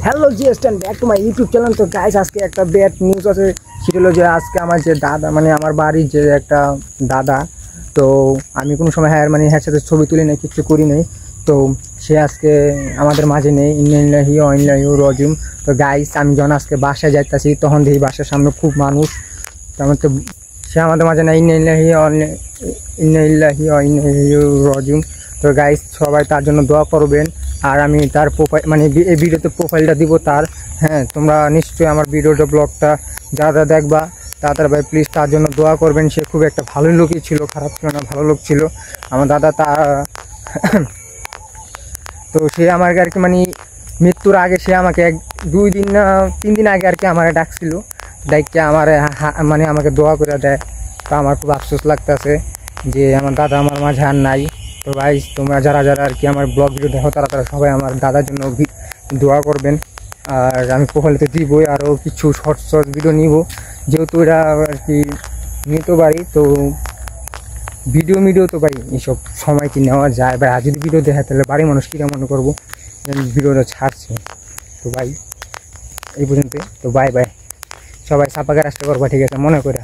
Hello GS ten back to my YouTube channel. তো guys আজকে একটা ব্যাড নিউজ আছে, সেটা হলো যে আজকে আমার যে দাদা মানে আমার বাড়ির যে একটা দাদা, তো আমি কোনো সময় হ্যার সাথে ছবি তুলি নাই, কিছু করি নাই। তো সে আজকে আমাদের মাঝে নেই। ইন্নালিল্লাহি ওয়া ইন্না ইলাইহি রাজিউন। তো গাইস আমি যখন আজকে বাসায় যাইতেছি তখন দেখি বাসার সামনে খুব মানুষ। তেমন তো সে আমাদের মাঝে নেই। ইন্নালিল্লাহি ওয়া ইন্না ইলাইহি রাজিউন। তো গাইস সবাই তার জন্য দোয়া করবেন। আর আমি তার প্রোফাইল মানে এই ভিডিওতে প্রোফাইলটা দিব তার। হ্যাঁ, তোমরা নিশ্চয়ই আমার ভিডিওটা ব্লগটা যারা দেখবা তাড়াতাড়ি ভাই প্লিজ তার জন্য দোয়া করবেন। সে খুব একটা ভালো লোকই ছিল, খারাপ ছিল না, ভালো লোক ছিল আমার দাদা। তা তো সে আমাকে আর কি মানে মৃত্যুর আগে সে আমাকে 2 দিন না 3 দিন আগে আর কি আমার ডাকছিল, ডাইকে আমার মানে আমাকে দোয়া করে দেয়। তো আমার খুব আফসোস লাগতেছে যে আমার দাদা আমার মাঝে আর নাই। তো ভাই তোমরা যারা যারা আর কি আমার ব্লগ ভিডিও দেখো তারা সবাই আমার দাদার জন্য দোয়া করবেন। আর আমি প্রোফাইলতে দিবই, আরও কিছু শর্ট ভিডিও নিব, যেহেতু এরা আর কি নিতে পারি। তো ভিডিও তো ভাই এইসব সময় কি নেওয়া যায় ভাই? আর যদি ভিডিও দেখায় তাহলে বাড়ির মানুষ কীরা মনে করবো ভিডিওটা ছাড়ছে। তো ভাই এই পর্যন্ত। তো বাই বাই, সবাই সাপাকে রাস্তা করবা, ঠিক আছে মনে করে।